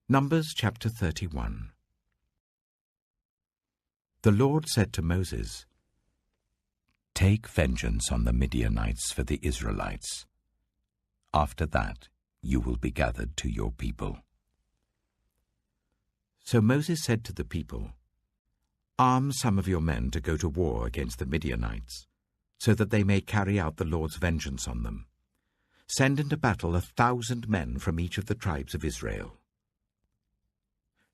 Numbers chapter 31. The Lord said to Moses, "Take vengeance on the Midianites for the Israelites. After that, you will be gathered to your people." So Moses said to the people, "Arm some of your men to go to war against the Midianites, so that they may carry out the Lord's vengeance on them. Send into battle 1,000 men from each of the tribes of Israel."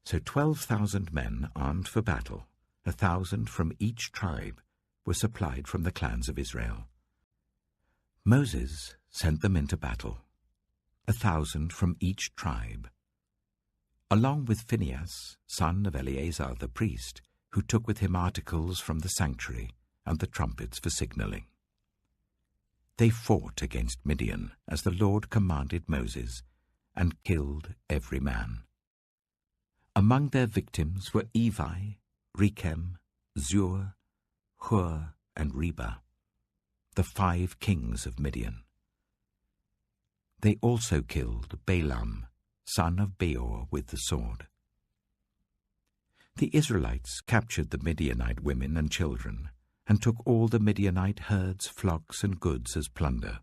So 12,000 men armed for battle, 1,000 from each tribe, were supplied from the clans of Israel. Moses sent them into battle, 1,000 from each tribe, along with Phinehas, son of Eleazar the priest, who took with him articles from the sanctuary and the trumpets for signaling. They fought against Midian, as the Lord commanded Moses, and killed every man. Among their victims were Evi, Rechem, Zur, Hur, and Reba, the 5 kings of Midian. They also killed Balaam, son of Beor, with the sword. The Israelites captured the Midianite women and children, and took all the Midianite herds, flocks, and goods as plunder.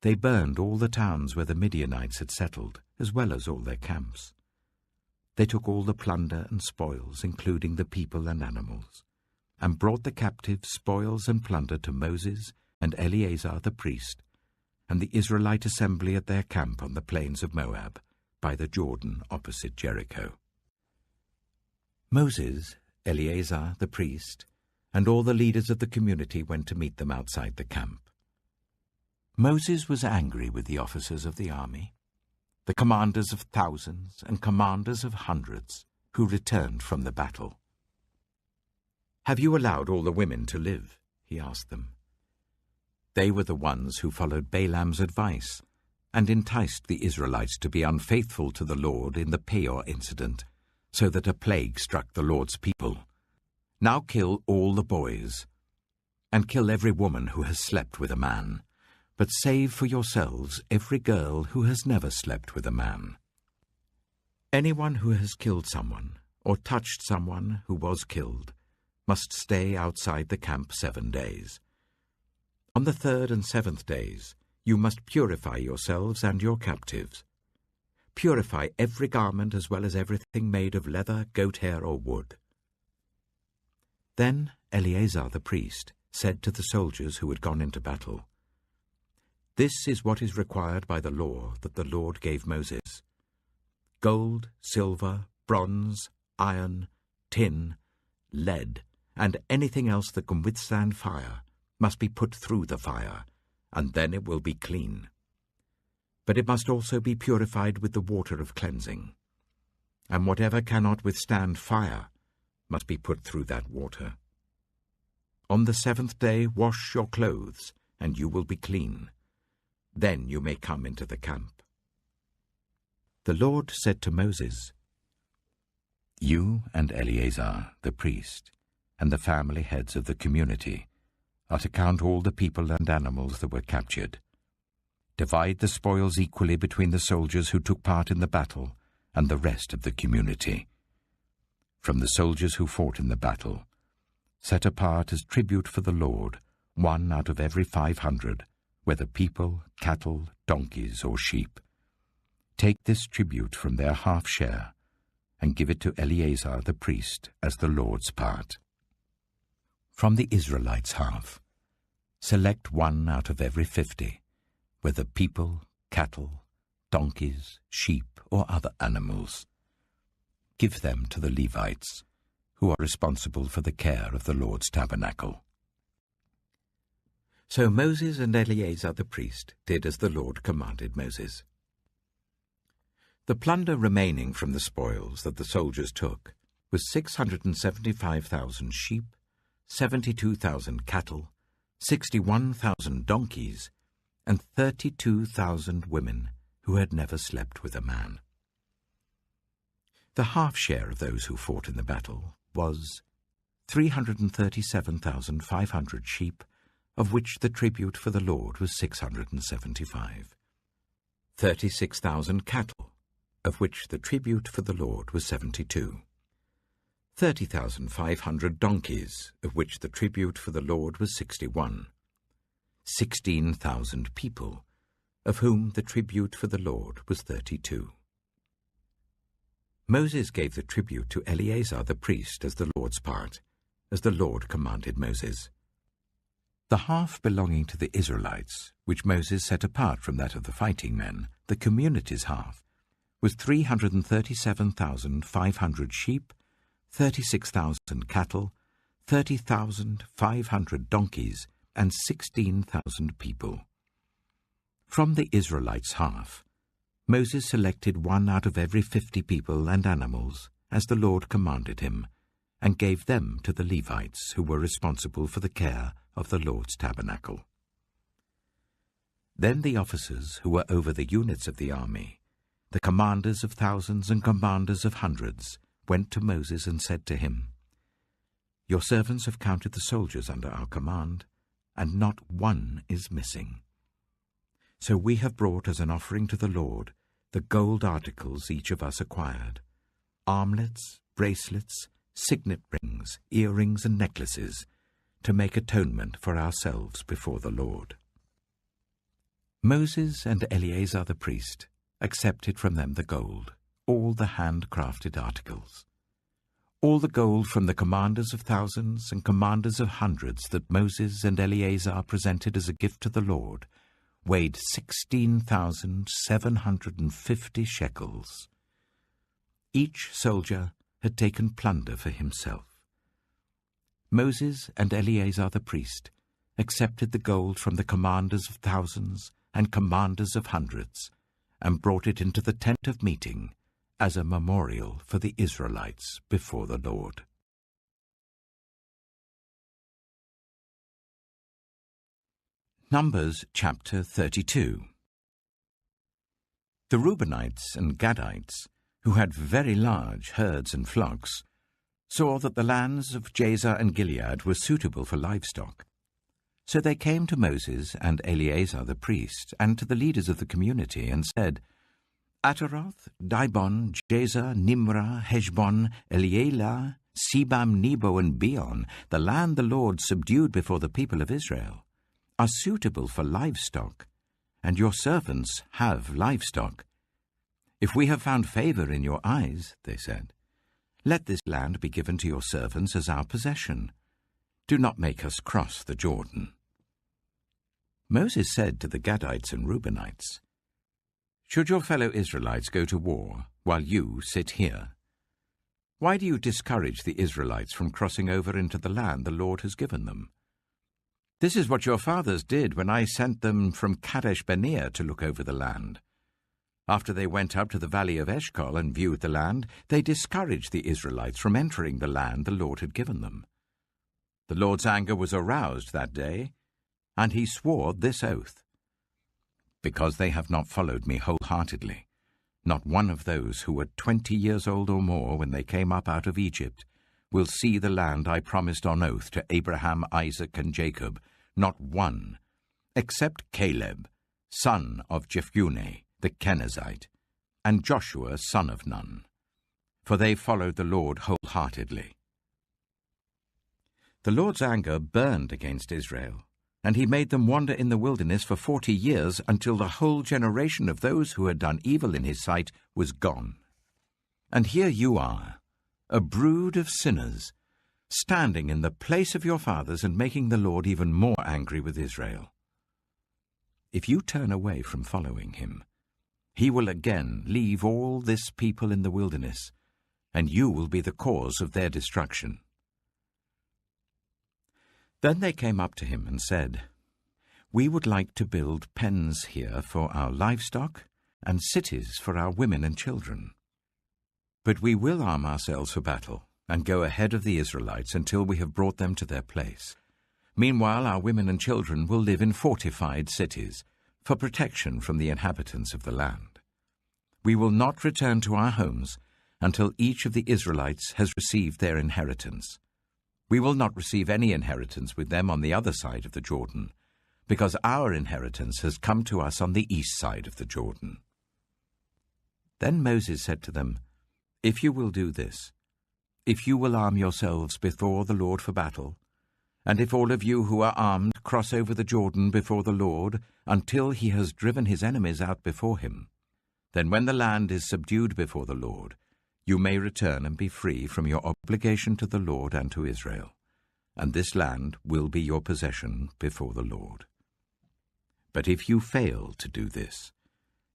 They burned all the towns where the Midianites had settled, as well as all their camps. They took all the plunder and spoils, including the people and animals, and brought the captives, spoils, and plunder to Moses and Eleazar the priest, and the Israelite assembly at their camp on the plains of Moab, by the Jordan opposite Jericho. Moses, Eleazar the priest, and all the leaders of the community went to meet them outside the camp. Moses was angry with the officers of the army, the commanders of thousands and commanders of hundreds, who returned from the battle. "Have you allowed all the women to live?" he asked them. They were the ones who followed Balaam's advice and enticed the Israelites to be unfaithful to the Lord in the Peor incident, so that a plague struck the Lord's people. Now kill all the boys, and kill every woman who has slept with a man, but save for yourselves every girl who has never slept with a man. Anyone who has killed someone or touched someone who was killed must stay outside the camp 7 days. On the 3rd and 7th days, you must purify yourselves and your captives. Purify every garment as well as everything made of leather, goat hair, or wood. Then Eleazar the priest said to the soldiers who had gone into battle, "This is what is required by the law that the Lord gave Moses. Gold, silver, bronze, iron, tin, lead, and anything else that can withstand fire must be put through the fire, and then it will be clean. But it must also be purified with the water of cleansing. And whatever cannot withstand fire must be put through that water. On the 7th day wash your clothes, and you will be clean. Then you may come into the camp." The Lord said to Moses, "You and Eleazar the priest, and the family heads of the community, are to count all the people and animals that were captured. Divide the spoils equally between the soldiers who took part in the battle and the rest of the community. From the soldiers who fought in the battle, set apart as tribute for the Lord 1 out of every 500, whether people, cattle, donkeys, or sheep. Take this tribute from their half share and give it to Eleazar the priest as the Lord's part. From the Israelites' half, select 1 out of every 50, whether people, cattle, donkeys, sheep, or other animals. Give them to the Levites, who are responsible for the care of the Lord's tabernacle." So Moses and Eleazar the priest did as the Lord commanded Moses. The plunder remaining from the spoils that the soldiers took was 675,000 sheep, 72,000 cattle, 61,000 donkeys, and 32,000 women who had never slept with a man. The half share of those who fought in the battle was 337,500 sheep, of which the tribute for the Lord was 675. 36,000 cattle, of which the tribute for the Lord was 72. 30,500 donkeys, of which the tribute for the Lord was 61. 16,000 people, of whom the tribute for the Lord was 32. Moses gave the tribute to Eleazar the priest as the Lord's part, as the Lord commanded Moses. The half belonging to the Israelites, which Moses set apart from that of the fighting men, the community's half, was 337,500 sheep, 36,000 cattle, 30,500 donkeys, and 16,000 people. From the Israelites' half, Moses selected one out of every 50 people and animals, as the Lord commanded him, and gave them to the Levites, who were responsible for the care of the Lord's tabernacle. Then the officers who were over the units of the army, the commanders of thousands and commanders of hundreds, went to Moses and said to him, "Your servants have counted the soldiers under our command, and not one is missing. So we have brought as an offering to the Lord the gold articles each of us acquired, armlets, bracelets, signet rings, earrings, and necklaces, to make atonement for ourselves before the Lord." Moses and Eleazar the priest accepted from them the gold, all the handcrafted articles. All the gold from the commanders of thousands and commanders of hundreds that Moses and Eleazar presented as a gift to the Lord weighed 16,750 shekels. Each soldier had taken plunder for himself. Moses and Eleazar the priest accepted the gold from the commanders of thousands and commanders of hundreds, and brought it into the tent of meeting as a memorial for the Israelites before the Lord. Numbers chapter 32. The Reubenites and Gadites, who had very large herds and flocks, saw that the lands of Jazer and Gilead were suitable for livestock. So they came to Moses and Eleazar the priest, and to the leaders of the community, and said, "Ataroth, Dibon, Jazer, Nimrah, Heshbon, Elealeh, Sebam, Nebo, and Beon, the land the Lord subdued before the people of Israel, are suitable for livestock, and your servants have livestock. If we have found favor in your eyes," they said, "let this land be given to your servants as our possession. Do not make us cross the Jordan." Moses said to the Gadites and Reubenites, "Should your fellow Israelites go to war while you sit here? Why do you discourage the Israelites from crossing over into the land the Lord has given them? This is what your fathers did when I sent them from Kadesh Barnea to look over the land. After they went up to the valley of Eshcol and viewed the land, they discouraged the Israelites from entering the land the Lord had given them. The Lord's anger was aroused that day, and he swore this oath: because they have not followed me wholeheartedly, not one of those who were 20 years old or more when they came up out of Egypt will see the land I promised on oath to Abraham, Isaac, and Jacob, not one, except Caleb, son of Jephunneh, the Kenizzite, and Joshua, son of Nun, for they followed the Lord wholeheartedly." The Lord's anger burned against Israel, and he made them wander in the wilderness for 40 years, until the whole generation of those who had done evil in his sight was gone. And here you are, a brood of sinners, standing in the place of your fathers and making the Lord even more angry with Israel. If you turn away from following him, he will again leave all this people in the wilderness, and you will be the cause of their destruction. Then they came up to him and said, "We would like to build pens here for our livestock and cities for our women and children. But we will arm ourselves for battle and go ahead of the Israelites until we have brought them to their place. Meanwhile, our women and children will live in fortified cities for protection from the inhabitants of the land. We will not return to our homes until each of the Israelites has received their inheritance. We will not receive any inheritance with them on the other side of the Jordan, because our inheritance has come to us on the east side of the Jordan." Then Moses said to them, "If you will do this, if you will arm yourselves before the Lord for battle, and if all of you who are armed cross over the Jordan before the Lord until he has driven his enemies out before him, then when the land is subdued before the Lord, you may return and be free from your obligation to the Lord and to Israel, and this land will be your possession before the Lord. But if you fail to do this,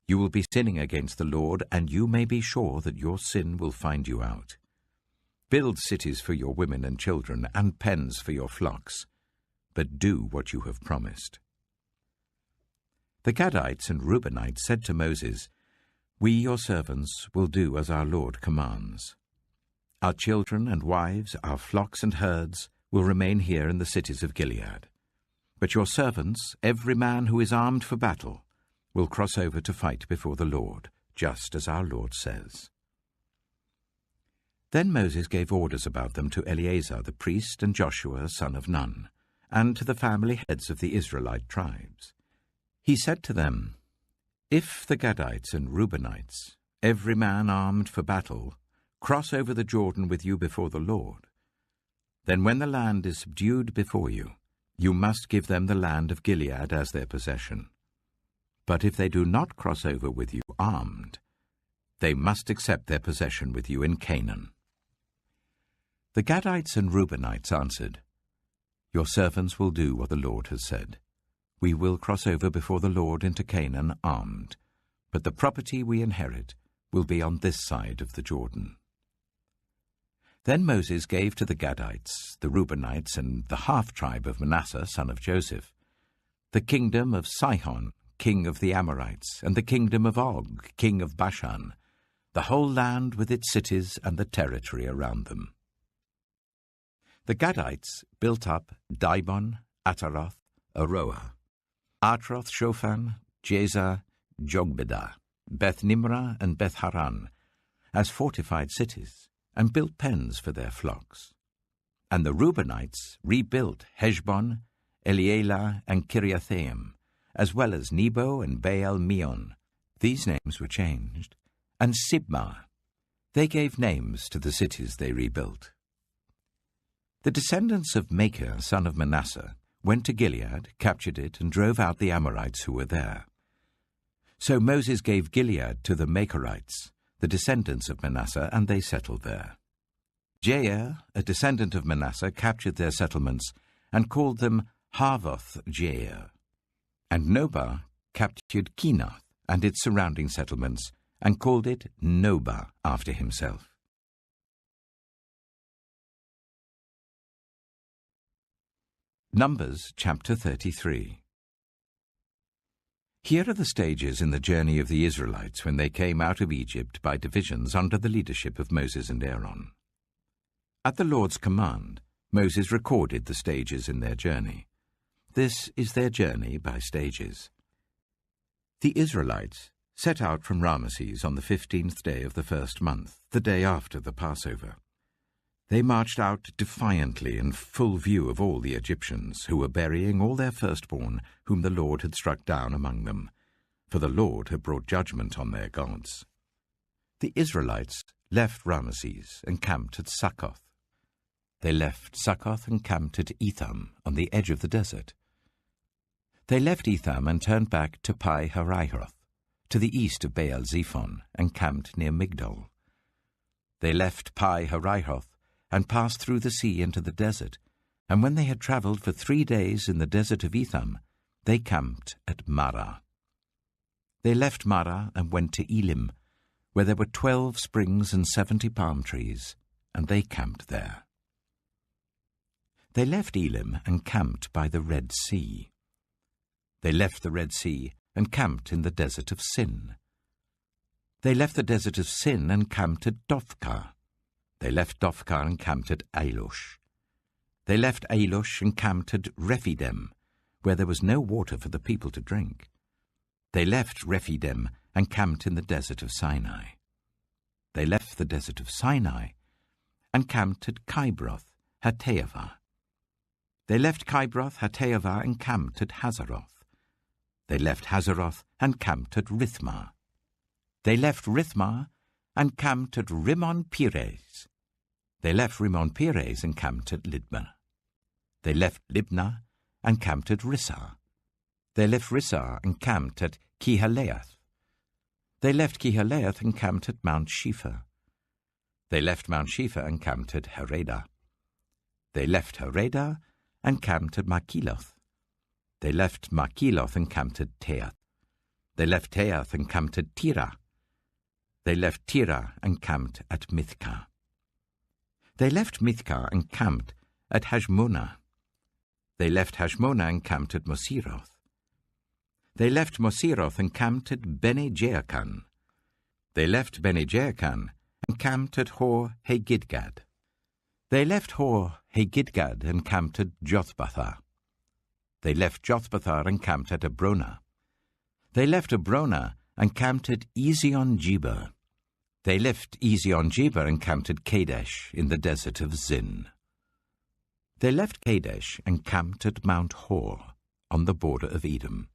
you will be sinning against the Lord, and you may be sure that your sin will find you out. Build cities for your women and children, and pens for your flocks, but do what you have promised." The Gadites and Reubenites said to Moses, "We, your servants, will do as our Lord commands. Our children and wives, our flocks and herds, will remain here in the cities of Gilead. But your servants, every man who is armed for battle, will cross over to fight before the Lord, just as our Lord says." Then Moses gave orders about them to Eleazar the priest and Joshua son of Nun, and to the family heads of the Israelite tribes. He said to them, "If the Gadites and Reubenites, every man armed for battle, cross over the Jordan with you before the Lord, then when the land is subdued before you, you must give them the land of Gilead as their possession. But if they do not cross over with you armed, they must accept their possession with you in Canaan." The Gadites and Reubenites answered, "Your servants will do what the Lord has said. We will cross over before the Lord into Canaan armed, but the property we inherit will be on this side of the Jordan." Then Moses gave to the Gadites, the Reubenites, and the half-tribe of Manasseh, son of Joseph, the kingdom of Sihon, king of the Amorites, and the kingdom of Og, king of Bashan, the whole land with its cities and the territory around them. The Gadites built up Dibon, Ataroth, Aroah, Atroth-Shophan, Jazer, Jogbedah, Beth-Nimrah, and Beth-Haran, as fortified cities, and built pens for their flocks. And the Reubenites rebuilt Heshbon, Elealeh, and Kiriathaim, as well as Nebo and Baal-Meon. These names were changed. And Sibmah. They gave names to the cities they rebuilt. The descendants of Machir, son of Manasseh, went to Gilead, captured it, and drove out the Amorites who were there. So Moses gave Gilead to the Machirites, the descendants of Manasseh, and they settled there. Jair, a descendant of Manasseh, captured their settlements and called them Havoth-Jair. And Nobah captured Kenath and its surrounding settlements and called it Nobah after himself. Numbers chapter 33. Here are the stages in the journey of the Israelites when they came out of Egypt by divisions under the leadership of Moses and Aaron. At the Lord's command, Moses recorded the stages in their journey. This is their journey by stages. The Israelites set out from Ramesses on the 15th day of the first month, the day after the Passover. They marched out defiantly in full view of all the Egyptians, who were burying all their firstborn whom the Lord had struck down among them, for the Lord had brought judgment on their gods. The Israelites left Ramesses and camped at Succoth. They left Succoth and camped at Etham on the edge of the desert. They left Etham and turned back to Pi-hahiroth, to the east of Baal-zephon, and camped near Migdol. They left Pi-hahiroth and passed through the sea into the desert, and when they had travelled for 3 days in the desert of Etham, they camped at Marah. They left Marah and went to Elim, where there were 12 springs and 70 palm trees, and they camped there. They left Elim and camped by the Red Sea. They left the Red Sea and camped in the desert of Sin. They left the desert of Sin and camped at Dophkah. They left Dophkah and camped at Ailosh. They left Ailosh and camped at Rephidim, where there was no water for the people to drink. They left Rephidim and camped in the desert of Sinai. They left the desert of Sinai and camped at Kibroth Hattaavah. They left Kibroth Hattaavah and camped at Hazeroth. They left Hazeroth and camped at Rithmah. They left Rithmah and camped at Rimmon-Perez. They left Rimmon-Perez and camped at Libnah. They left Libnah and camped at Rissah. They left Rissah and camped at Kehalath. They left Kehalath and camped at Mount Shepher. They left Mount Shepher and camped at Haredah. They left Haredah and camped at Makheloth. They left Makheloth and camped at Teath. They left Teath and camped at Tirah. They left Tirah and camped at Mithkah. They left Mithkah and camped at Hashmonah. They left Hashmonah and camped at Moseroth. They left Moseroth and camped at Bene-Jaakan. They left Bene-Jaakan and camped at Hor-Hagidgad. They left Hor-Hagidgad and camped at Jothbathah. They left Jothbathah and camped at Abronah. They left Abronah and camped at Ezion-Geber. They left Ezion-Geber and camped at Kadesh in the desert of Zin. They left Kadesh and camped at Mount Hor on the border of Edom.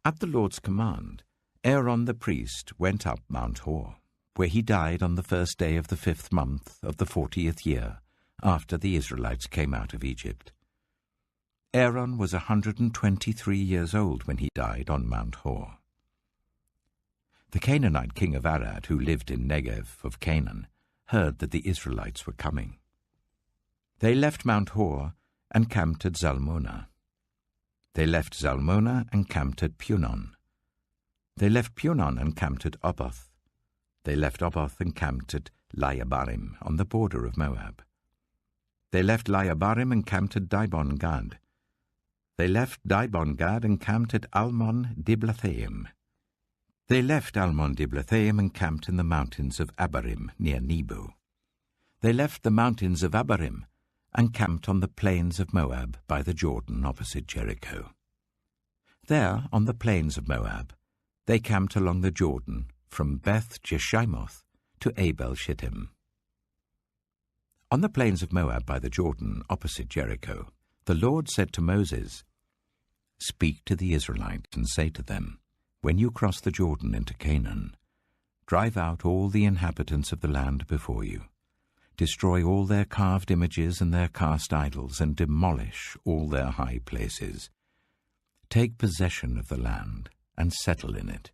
At the Lord's command, Aaron the priest went up Mount Hor, where he died on the first day of the 5th month of the 40th year after the Israelites came out of Egypt. Aaron was 123 years old when he died on Mount Hor. The Canaanite king of Arad, who lived in Negev of Canaan, heard that the Israelites were coming. They left Mount Hor and camped at Zalmonah. They left Zalmonah and camped at Punon. They left Punon and camped at Oboth. They left Oboth and camped at Layabarim on the border of Moab. They left Layabarim and camped at Dibon-Gad. They left Dibon-Gad and camped at Almon-Diblathaim. They left Almon-Diblathaim and camped in the mountains of Abarim near Nebo. They left the mountains of Abarim and camped on the plains of Moab by the Jordan opposite Jericho. There, on the plains of Moab, they camped along the Jordan from Beth-Jeshimoth to Abel-Shittim. On the plains of Moab by the Jordan opposite Jericho, the Lord said to Moses, "Speak to the Israelites and say to them, when you cross the Jordan into Canaan, drive out all the inhabitants of the land before you. Destroy all their carved images and their cast idols, and demolish all their high places. Take possession of the land and settle in it,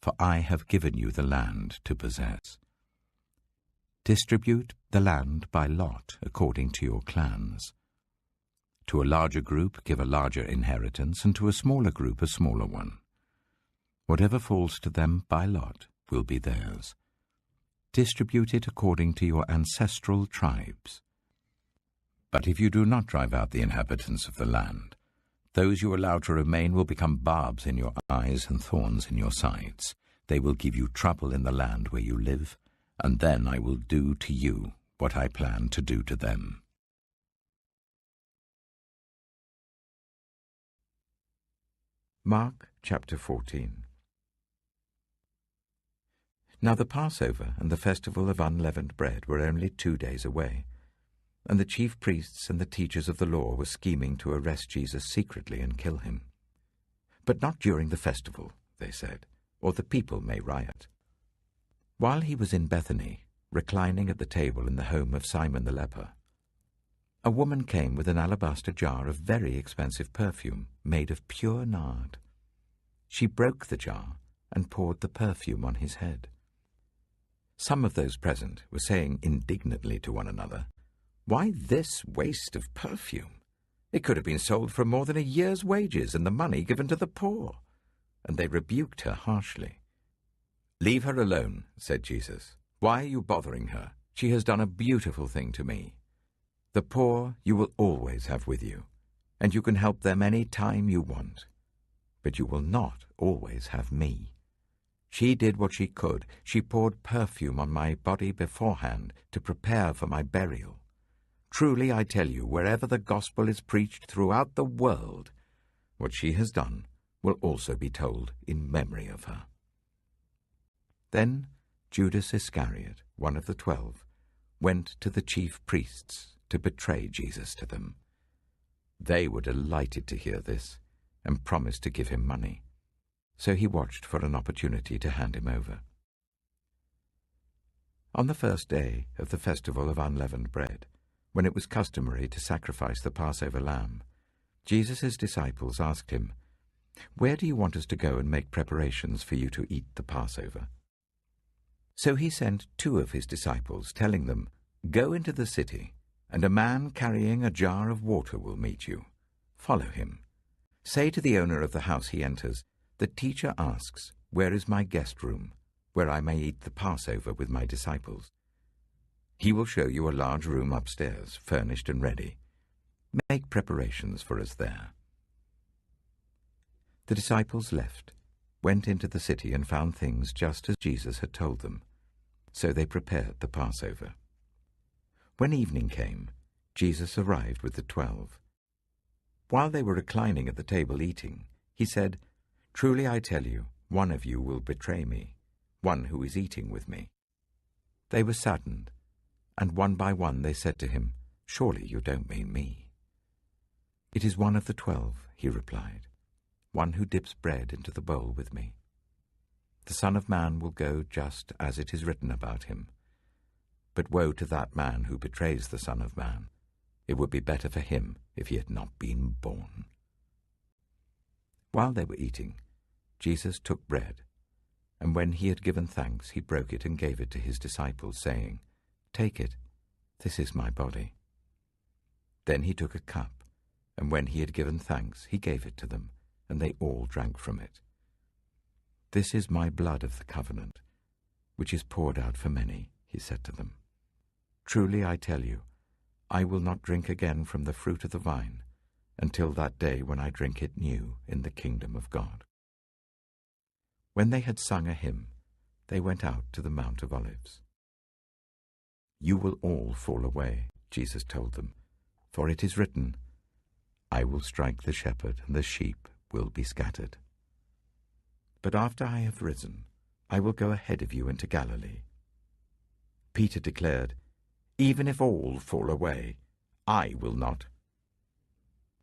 for I have given you the land to possess. Distribute the land by lot according to your clans. To a larger group give a larger inheritance, and to a smaller group a smaller one. Whatever falls to them by lot will be theirs. Distribute it according to your ancestral tribes. But if you do not drive out the inhabitants of the land, those you allow to remain will become barbs in your eyes and thorns in your sides. They will give you trouble in the land where you live, and then I will do to you what I plan to do to them." Mark chapter 14. Now the Passover and the festival of unleavened bread were only 2 days away, and the chief priests and the teachers of the law were scheming to arrest Jesus secretly and kill him. "But not during the festival," they said, "or the people may riot." While he was in Bethany, reclining at the table in the home of Simon the leper, a woman came with an alabaster jar of very expensive perfume made of pure nard. She broke the jar and poured the perfume on his head. Some of those present were saying indignantly to one another, "Why this waste of perfume? It could have been sold for more than a year's wages and the money given to the poor." And they rebuked her harshly. "Leave her alone," said Jesus. "Why are you bothering her? She has done a beautiful thing to me. The poor you will always have with you, and you can help them any time you want. But you will not always have me. She did what she could. She poured perfume on my body beforehand to prepare for my burial. Truly, I tell you, wherever the gospel is preached throughout the world, what she has done will also be told in memory of her." Then Judas Iscariot, one of the 12, went to the chief priests to betray Jesus to them. They were delighted to hear this and promised to give him money. so he watched for an opportunity to hand him over. On the first day of the festival of unleavened bread, when it was customary to sacrifice the Passover lamb, Jesus' disciples asked him, "Where do you want us to go and make preparations for you to eat the Passover?" So he sent 2 of his disciples, telling them, "Go into the city, and a man carrying a jar of water will meet you. Follow him. Say to the owner of the house he enters, 'The teacher asks, where is my guest room, where I may eat the Passover with my disciples?' He will show you a large room upstairs, furnished and ready. Make preparations for us there." The disciples left, went into the city, and found things just as Jesus had told them. So they prepared the Passover. When evening came, Jesus arrived with the 12. While they were reclining at the table eating, he said, "Truly I tell you, one of you will betray me, one who is eating with me." They were saddened, and one by one they said to him, "Surely you don't mean me." "It is one of the 12, he replied, "one who dips bread into the bowl with me. The Son of Man will go just as it is written about him. But woe to that man who betrays the Son of Man. It would be better for him if he had not been born." While they were eating, Jesus took bread, and when he had given thanks, he broke it and gave it to his disciples, saying, "Take it, this is my body." Then he took a cup, and when he had given thanks, he gave it to them, and they all drank from it. "This is my blood of the covenant, which is poured out for many," he said to them. "Truly I tell you, I will not drink again from the fruit of the vine until that day when I drink it new in the kingdom of God." When they had sung a hymn, they went out to the Mount of Olives. "You will all fall away," Jesus told them, "for it is written, 'I will strike the shepherd, and the sheep will be scattered.' But after I have risen, I will go ahead of you into Galilee." Peter declared, "Even if all fall away, I will not."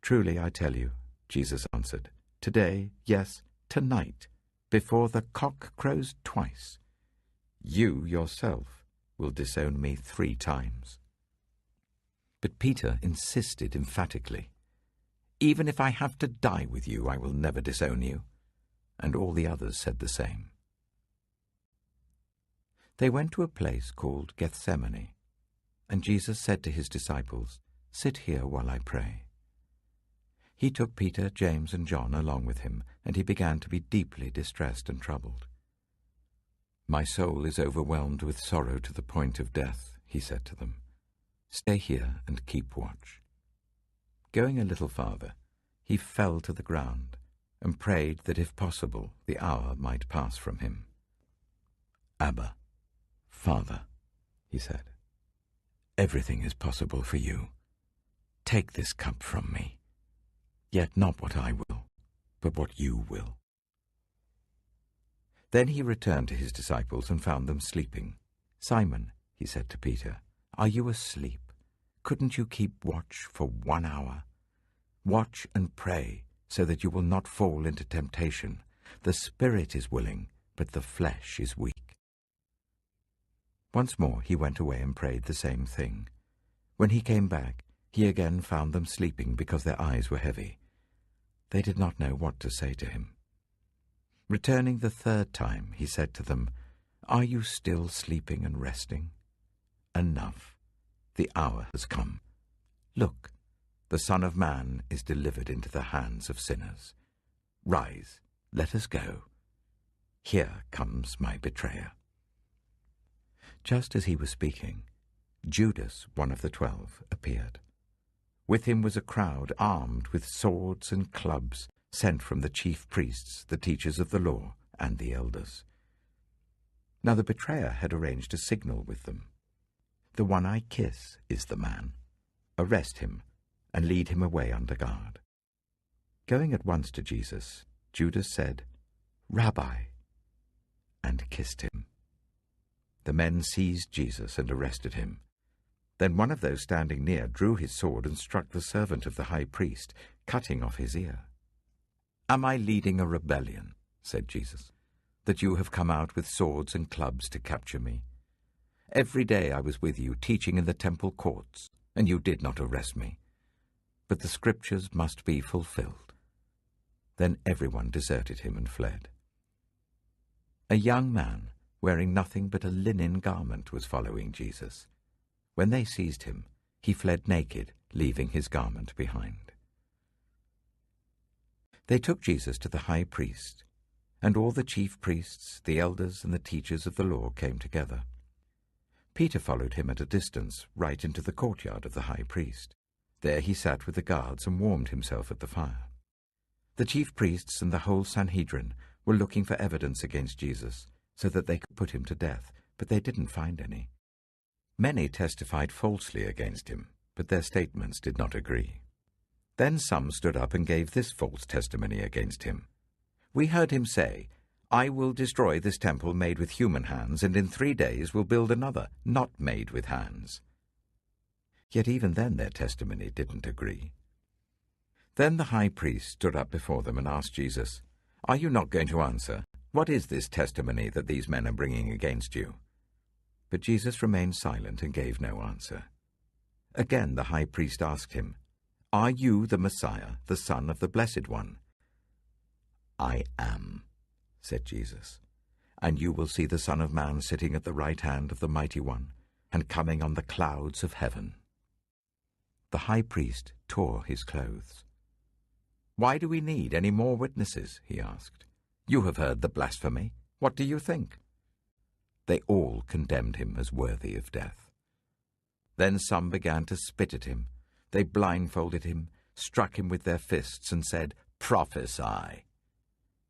"Truly I tell you," Jesus answered, "today, yes, tonight, before the cock crows twice, you yourself will disown me 3 times. But Peter insisted emphatically, "Even if I have to die with you, I will never disown you." And all the others said the same. They went to a place called Gethsemane, and Jesus said to his disciples, "Sit here while I pray." He took Peter, James, and John along with him, and he began to be deeply distressed and troubled. "My soul is overwhelmed with sorrow to the point of death," he said to them. "Stay here and keep watch." Going a little farther, he fell to the ground and prayed that, if possible, the hour might pass from him. "Abba, Father," he said, "everything is possible for you. Take this cup from me, yet not what I will, but what you will." Then he returned to his disciples and found them sleeping. "Simon," he said to Peter, "are you asleep? Couldn't you keep watch for 1 hour? Watch and pray, so that you will not fall into temptation. The spirit is willing, but the flesh is weak." Once more he went away and prayed the same thing. When he came back, he again found them sleeping because their eyes were heavy. They did not know what to say to him. Returning the 3rd time, he said to them, "Are you still sleeping and resting? Enough. The hour has come. Look, the Son of Man is delivered into the hands of sinners. Rise, let us go. Here comes my betrayer." Just as he was speaking, Judas, one of the 12, appeared. With him was a crowd armed with swords and clubs, sent from the chief priests, the teachers of the law, and the elders. Now the betrayer had arranged a signal with them. "The one I kiss is the man. Arrest him and lead him away under guard." Going at once to Jesus, Judas said, "Rabbi," and kissed him. The men seized Jesus and arrested him. Then one of those standing near drew his sword and struck the servant of the high priest, cutting off his ear. "Am I leading a rebellion?" said Jesus, "that you have come out with swords and clubs to capture me. Every day I was with you, teaching in the temple courts, and you did not arrest me. But the scriptures must be fulfilled." Then everyone deserted him and fled. A young man, wearing nothing but a linen garment, was following Jesus. When they seized him, he fled naked, leaving his garment behind. They took Jesus to the high priest, and all the chief priests, the elders, and the teachers of the law came together. Peter followed him at a distance, right into the courtyard of the high priest. There he sat with the guards and warmed himself at the fire. The chief priests and the whole Sanhedrin were looking for evidence against Jesus, so that they could put him to death, but they didn't find any. Many testified falsely against him, but their statements did not agree. Then some stood up and gave this false testimony against him. "We heard him say, 'I will destroy this temple made with human hands, and in 3 days will build another, not made with hands.'" Yet even then their testimony didn't agree. Then the high priest stood up before them and asked Jesus, "Are you not going to answer? What is this testimony that these men are bringing against you?" But Jesus remained silent and gave no answer. Again the high priest asked him, "Are you the Messiah, the Son of the Blessed One?" "I am," said Jesus, "and you will see the Son of Man sitting at the right hand of the Mighty One, and coming on the clouds of heaven." The high priest tore his clothes. "Why do we need any more witnesses?" he asked. "You have heard the blasphemy. What do you think?" They all condemned him as worthy of death. Then some began to spit at him. They blindfolded him, struck him with their fists, and said, "Prophesy."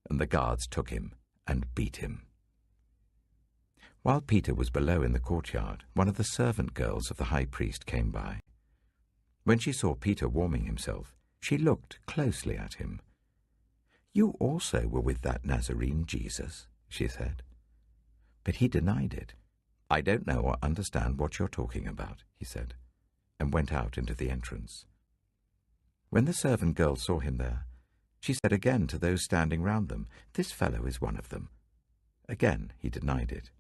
And the guards took him and beat him. While Peter was below in the courtyard, one of the servant girls of the high priest came by. When she saw Peter warming himself, she looked closely at him. "You also were with that Nazarene Jesus," she said. But he denied it. "I don't know or understand what you're talking about," he said, and went out into the entrance. When the servant girl saw him there, she said again to those standing round them, "This fellow is one of them." Again he denied it.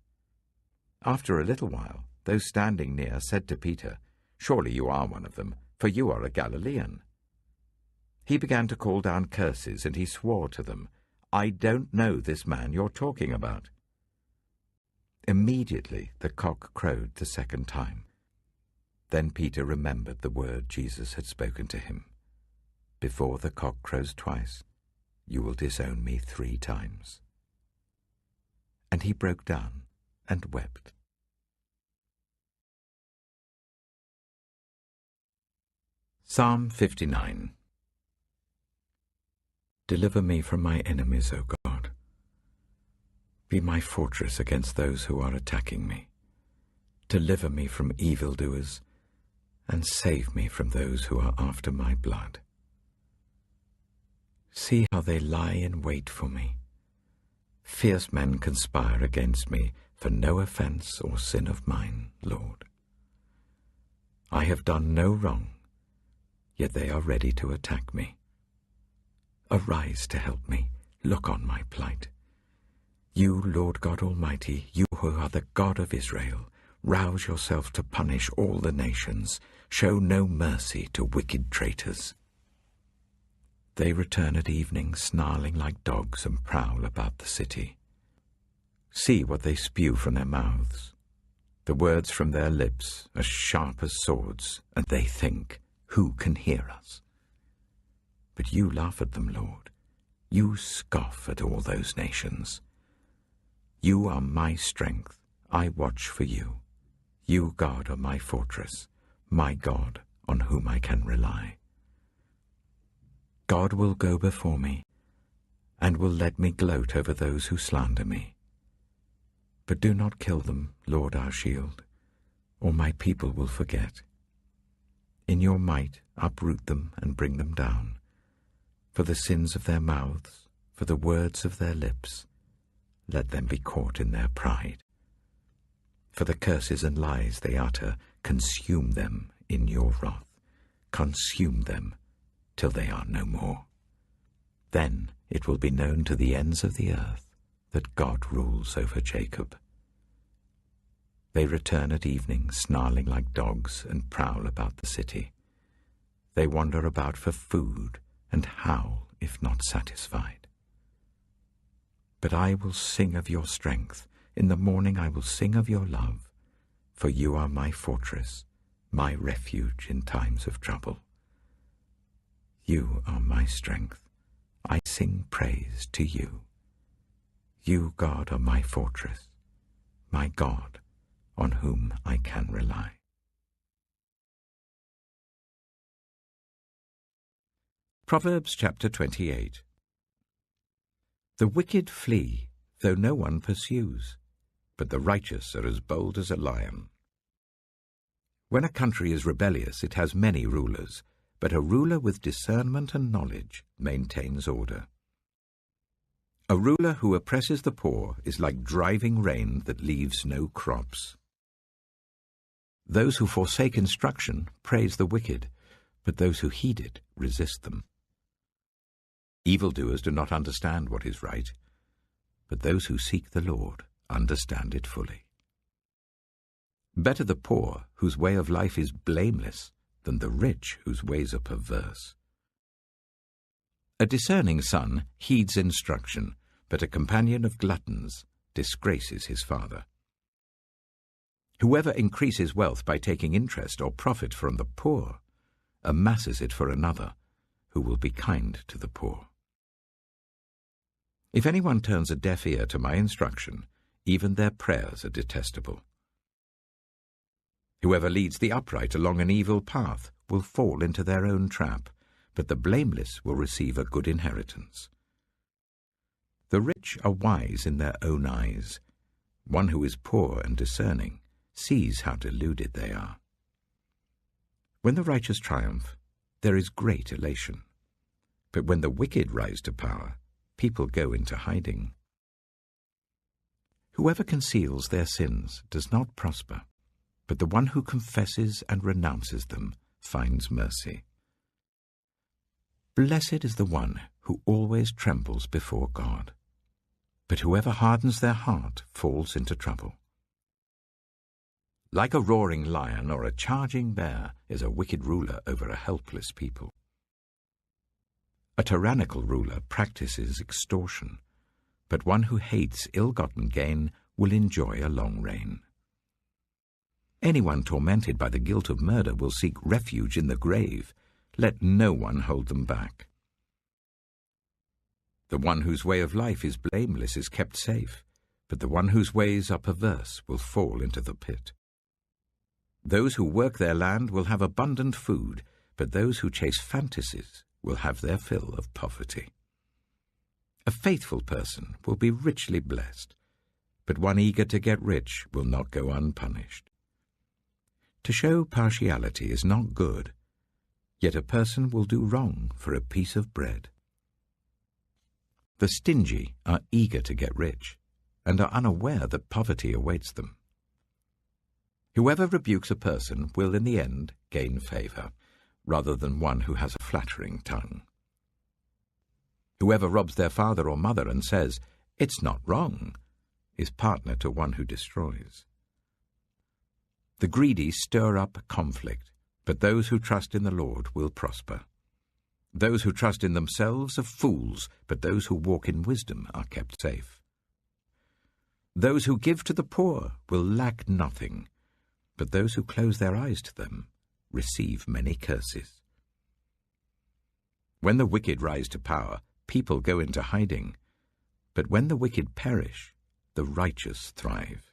After a little while, those standing near said to Peter, "Surely you are one of them, for you are a Galilean." He began to call down curses, and he swore to them, "I don't know this man you're talking about." Immediately the cock crowed the second time. Then Peter remembered the word Jesus had spoken to him. "Before the cock crows twice, you will disown me 3 times." And he broke down and wept. Psalm 59. Deliver me from my enemies, O God. Be my fortress against those who are attacking me. Deliver me from evildoers, and save me from those who are after my blood. See how they lie in wait for me. Fierce men conspire against me for no offense or sin of mine, Lord. I have done no wrong, yet they are ready to attack me. Arise to help me. Look on my plight. You, Lord God Almighty, you who are the God of Israel, rouse yourself to punish all the nations. Show no mercy to wicked traitors. They return at evening, snarling like dogs, and prowl about the city. See what they spew from their mouths. The words from their lips are sharp as swords, and they think, "Who can hear us?" But you laugh at them, Lord. You scoff at all those nations. You are my strength. I watch for you. You, God, are my fortress, my God, on whom I can rely. God will go before me, and will let me gloat over those who slander me. But do not kill them, Lord our shield, or my people will forget. In your might uproot them and bring them down. For the sins of their mouths, for the words of their lips, let them be caught in their pride. For the curses and lies they utter, consume them in your wrath. Consume them till they are no more. Then, It will be known to the ends of the earth that God rules over Jacob. They return at evening, snarling like dogs, and prowl about the city. They wander about for food and howl if not satisfied. But I will sing of your strength. In the morning I will sing of your love, for you are my fortress, my refuge in times of trouble. You are my strength. I sing praise to you. You, God, are my fortress, my God, on whom I can rely. Proverbs chapter 28. The wicked flee, though no one pursues, but the righteous are as bold as a lion. When a country is rebellious, it has many rulers, but a ruler with discernment and knowledge maintains order. A ruler who oppresses the poor is like driving rain that leaves no crops. Those who forsake instruction praise the wicked, but those who heed it resist them. Evildoers do not understand what is right, but those who seek the Lord understand it fully. Better the poor, whose way of life is blameless, than the rich, whose ways are perverse. A discerning son heeds instruction, but a companion of gluttons disgraces his father. Whoever increases wealth by taking interest or profit from the poor amasses it for another, who will be kind to the poor. If anyone turns a deaf ear to my instruction, even their prayers are detestable. Whoever leads the upright along an evil path will fall into their own trap, but the blameless will receive a good inheritance. The rich are wise in their own eyes. One who is poor and discerning sees how deluded they are. When the righteous triumph, there is great elation. But when the wicked rise to power, people go into hiding. Whoever conceals their sins does not prosper, but the one who confesses and renounces them finds mercy. Blessed is the one who always trembles before God, but whoever hardens their heart falls into trouble. Like a roaring lion or a charging bear is a wicked ruler over a helpless people. A tyrannical ruler practices extortion, but one who hates ill-gotten gain will enjoy a long reign. Anyone tormented by the guilt of murder will seek refuge in the grave. Let no one hold them back. The one whose way of life is blameless is kept safe, but the one whose ways are perverse will fall into the pit. Those who work their land will have abundant food, but those who chase fantasies will have their fill of poverty. A faithful person will be richly blessed, but one eager to get rich will not go unpunished. To show partiality is not good, yet a person will do wrong for a piece of bread. The stingy are eager to get rich, and are unaware that poverty awaits them. Whoever rebukes a person will in the end gain favor, rather than one who has a flattering tongue. Whoever robs their father or mother and says, "It's not wrong," is partner to one who destroys. The greedy stir up conflict, but those who trust in the Lord will prosper. Those who trust in themselves are fools, but those who walk in wisdom are kept safe. Those who give to the poor will lack nothing, but those who close their eyes to them receive many curses. When the wicked rise to power, people go into hiding, but when the wicked perish, the righteous thrive.